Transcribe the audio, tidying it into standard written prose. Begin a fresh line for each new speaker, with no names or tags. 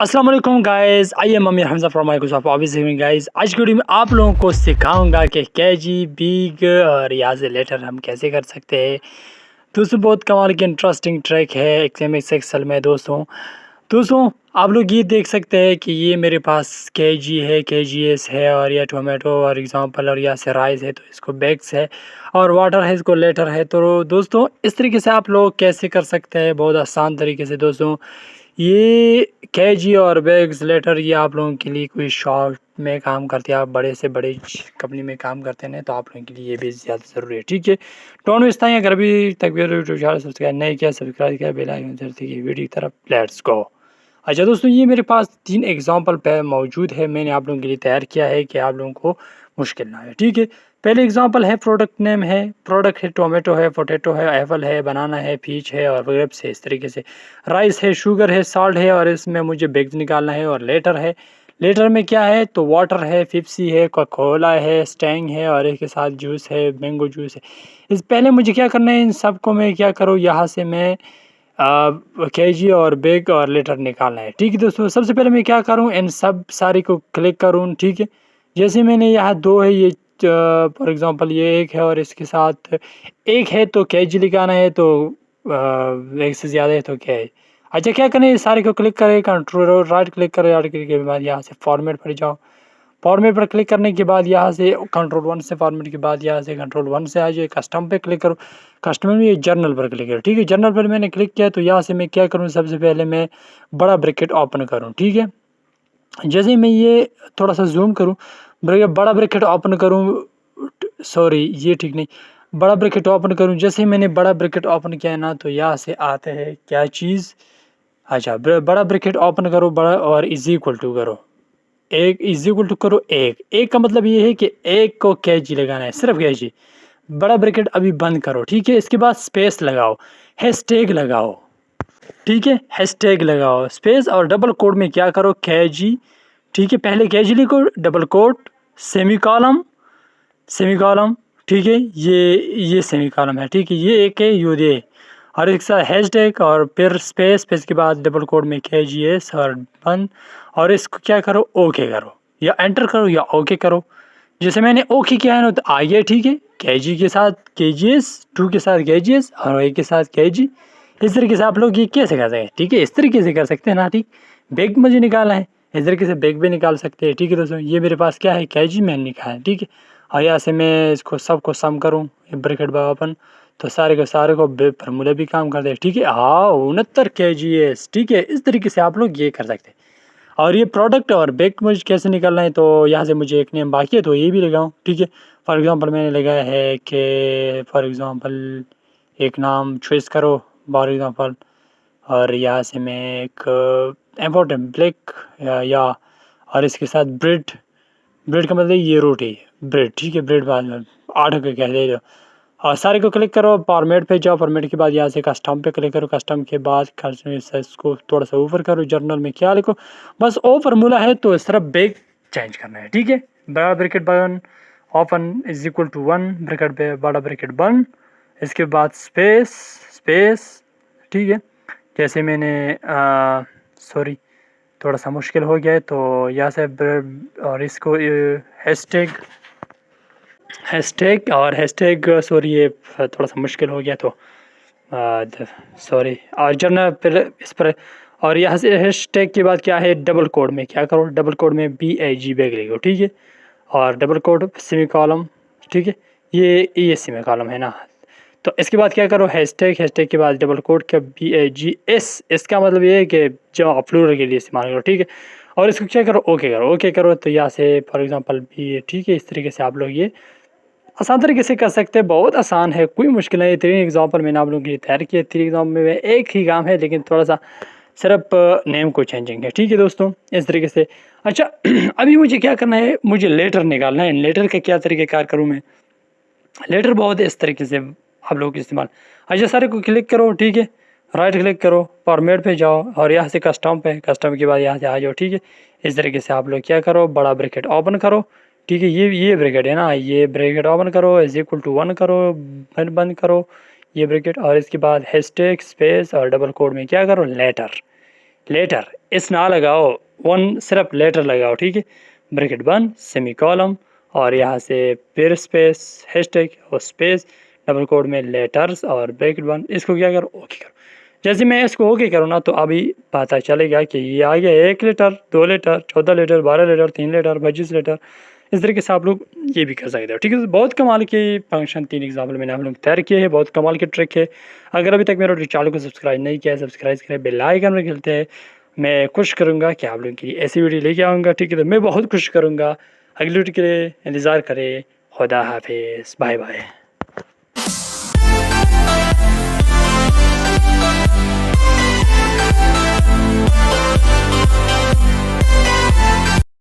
अस्सलाम वालेकुम guys, I am Amir Hamza from Microsoft office guys. आज की वीडियो में आप लोगों को सिखाऊंगा कि कैजी बिग और यहाँ से लेटर हम कैसे कर सकते हैं। दोस्तों बहुत कमाल की इंटरेस्टिंग ट्रैक है एक्सएमएस एक्सेल में। दोस्तों आप लोग ये देख सकते हैं कि ये मेरे पास केजी है, केजीएस है और यह टोमेटो और एग्जांपल और यहाँ से राइस है तो इसको बैग्स है और वाटर है, इसको लेटर है। तो दोस्तों इस तरीके से आप लोग कैसे कर सकते हैं बहुत आसान तरीके से। दोस्तों ये केजी और बैग्स लेटर ये आप लोगों के लिए कोई शॉप में काम करते हैं, आप बड़े से बड़े कंपनी में काम करते हैं तो आप लोगों के लिए ये भी ज़्यादा ज़रूरी है। ठीक है, डोंट मिस टाइम। अगर अभी तक यूट्यूब चैनल सब्सक्राइब नहीं किया, सब्सक्राइब किया, बेल आइकन जरूर की वीडियो की तरफ लेट्स गो। अच्छा दोस्तों, ये मेरे पास 3 एग्जांपल पे मौजूद है, मैंने आप लोगों के लिए तैयार किया है कि आप लोगों को मुश्किल ना आए। ठीक है, पहले एग्जांपल है प्रोडक्ट नेम है, प्रोडक्ट है टोमेटो है, पोटैटो है, एप्पल है, बनाना है, पीच है और ग्रेप्स है। इस तरीके से राइस है, शुगर है, साल्ट है और इसमें मुझे बैग्स निकालना है। और लेटर है, लेटर में क्या है तो वाटर है, पेप्सी है, कोका-कोला है, स्टैंग है और इसके साथ जूस है, मैंगो जूस है। इस पहले मुझे क्या करना है, इन सबको मैं क्या करूँ, यहाँ से मैं केजी और बैग और लेटर निकालना है। ठीक है दोस्तों, सबसे पहले मैं क्या करूँ, इन सब सारी को क्लिक करूँ। ठीक है, जैसे मैंने यहाँ 2 है, ये फॉर एग्ज़ाम्पल ये 1 है और इसके साथ 1 है तो केजी लिखाना है, तो 1 से ज़्यादा है तो क्या है। अच्छा क्या करें, इस सारे को क्लिक करें, कंट्रोल राइट क्लिक करें, राइट क्लिक के बाद यहाँ से फॉर्मेट पर जाओ। फॉर्मेट पर क्लिक करने के बाद यहाँ से कंट्रोल 1 से, फॉर्मेट के बाद यहाँ से कंट्रोल 1 से आ जाए, कस्टम पे क्लिक करो। कस्टमर में ये जर्नल पर क्लिक करो। ठीक है, जर्नल पर मैंने क्लिक किया तो यहाँ से मैं क्या करूँ, सबसे पहले मैं बड़ा ब्रैकेट ओपन करूँ। ठीक है, जैसे ही मैं ये थोड़ा सा जूम करूँ, बड़ा ब्रैकेट ओपन करूँ, सॉरी ये ठीक नहीं, बड़ा ब्रैकेट ओपन करूँ। जैसे ही मैंने बड़ा ब्रैकेट ओपन किया ना तो यहाँ से आते हैं क्या चीज़। अच्छा बड़ा ब्रैकेट ओपन करो, बड़ा और इज इक्वल टू करो, एक इज इक्वल टू करो एक। एक का मतलब ये है कि एक को कैची लगाना है, सिर्फ कैची। बड़ा ब्रैकेट अभी बंद करो। ठीक है, इसके बाद स्पेस लगाओ, हैशटैग लगाओ। ठीक है, हैशटैग लगाओ, स्पेस और डबल कोड में क्या करो, कैजी। ठीक है, पहले कैजी लिखो, double quote, semicolon, semicolon. ठीक है, ये सेमी कॉलम है। ठीक है, ये एक है ये और एक साथ हैशटैग और फिर स्पेस, स्पेस के बाद डबल कोड में KGS और बंद। और इसको क्या करो, ओके करो या एंटर करो या ओके करो। जैसे मैंने ओके किया है ना तो आ गया। ठीक है, KG के साथ KGS, 2 के साथ KGS और 1 के साथ KG। इस तरीके से आप लोग ये कैसे कर सकते हैं। ठीक है, इस तरीके से कर सकते हैं ना। ठीक, बैग मुझे निकालना है, इस तरीके से बैग भी निकाल सकते हैं। ठीक है दोस्तों, ये मेरे पास क्या है, KG मैंने लिखा है। ठीक है, और यहाँ से मैं इसको सबको सम करूँ, ब्रैकेट ओपन, तो सारे के सारे को फार्मूले भी काम करते हैं। ठीक है, हाँ 69 KGS। ठीक है, इस तरीके से आप लोग ये कर सकते हैं। और ये प्रोडक्ट और बैग मुझे कैसे निकालना है, तो यहाँ से मुझे एक नेम बाकी है तो ये भी लगाऊँ। ठीक है, फॉर एग्ज़ाम्पल मैंने लगाया है कि फॉर एग्ज़ाम्पल एक नाम चॉइस करो फॉर एग्ज़ाम्पल, और यहाँ से मैं एक इम्पोर्टेंट ब्लैक या और इसके साथ ब्रेड, ब्रेड का मतलब ये रोटी, ब्रेड। ठीक है, ब्रेड बाद में 8 का कह दे दो और सारे को क्लिक करो, फॉर्मेट पे जाओ, फॉर्मेट के बाद यहाँ से कस्टम पे क्लिक करो, कस्टम के बाद इसको थोड़ा सा ऊपर करो, जर्नल में क्या लिखो, बस ओ फार्मूला है तो सिर्फ बैग चेंज करना है। ठीक है, बड़ा ब्रैकेट बन open is equal to 1 bracket पे बड़ा ब्रैकेट बंद, इसके बाद स्पेस, स्पेस। ठीक है, जैसे मैंने सॉरी थोड़ा सा मुश्किल हो गया है तो यहाँ से और इसको हैशटैग, हैशटैग और हैशटैग, सॉरी ये थोड़ा सा मुश्किल हो गया तो सॉरी। और जर्नल फिर इस पर, और यहाँ से हैशटैग के बाद क्या है, डबल कोड में क्या करो, डबल कोड में BAG बैग लिखो। ठीक है, और डबल कोड सेमी कॉलम। ठीक है, ये सेमी कॉलम है ना, तो इसके बाद क्या करो, हैशटैग, हैशटैग के बाद डबल कोड का BAGS। इसका मतलब ये है कि जो आप प्लूरल के लिए इस्तेमाल करो। ठीक है, और इसको क्या करो, ओके करो, ओके करो तो यहाँ से फॉर एग्जांपल भी। ठीक है, इस तरीके से आप लोग ये आसान तरीके से कर सकते हैं, बहुत आसान है, कोई मुश्किल नहीं। 3 एग्जांपल मैंने आप लोगों के लिए तैयार किए, 3 एग्जाम्पल में एक ही काम है लेकिन थोड़ा सा सिर्फ नेम को चेंजिंग है। ठीक है दोस्तों, इस तरीके से। अच्छा अभी मुझे क्या करना है, मुझे लेटर निकालना है। लेटर का क्या तरीक़ेकार करूँ मैं, लेटर बहुत है इस तरीके से आप लोग इस्तेमाल। अच्छा सारे को क्लिक करो। ठीक है, राइट क्लिक करो, फॉर्मेट पे जाओ और यहाँ से कस्टम पे, कस्टम के बाद यहाँ से आ जाओ। ठीक है, इस तरीके से आप लोग क्या करो, बड़ा ब्रैकेट ओपन करो। ठीक है, ये ब्रैकेट है ना, ये ब्रैकेट ओपन करो, इज इक्वल टू 1 करो, बंद करो ये ब्रैकेट, और इसके बाद हैशटैग, स्पेस और डबल कोड में क्या करो, लेटर, लेटर इस ना लगाओ, वन सिर्फ लेटर लगाओ, ठीक है। ब्रैकेट बंद, सेमी कॉलम, और यहाँ से फिर स्पेस, हैशटैग और स्पेस, डबल कोड में लेटर्स और ब्रैकेट बंद। इसको क्या करो, ओके करो। जैसे मैं इसको ओके करूँ ना तो अभी पता चलेगा कि ये आ गया 1 litre, 2 litre, 14 litre, 12 litre, 3 litre, 25 litre. इस तरीके से आप लोग ये भी कर सकते हो, ठीक है। बहुत कमाल के फंक्शन 3 एग्जाम्पल मैंने आप लोग तैयार किए हैं, बहुत कमाल के ट्रिक है। अगर अभी तक मेरा चैनल को सब्सक्राइब नहीं किया है, सब्सक्राइब करें, बेल आइकन में खेलते हैं। मैं कोशिश करूँगा कि आप लोगों के लिए ऐसी वीडियो लेके आऊँगा, ठीक है। तो मैं बहुत कोशिश करूँगा, अगली वीडियो के लिए इंतज़ार करें। खुदा हाफिज़, बाय बाय।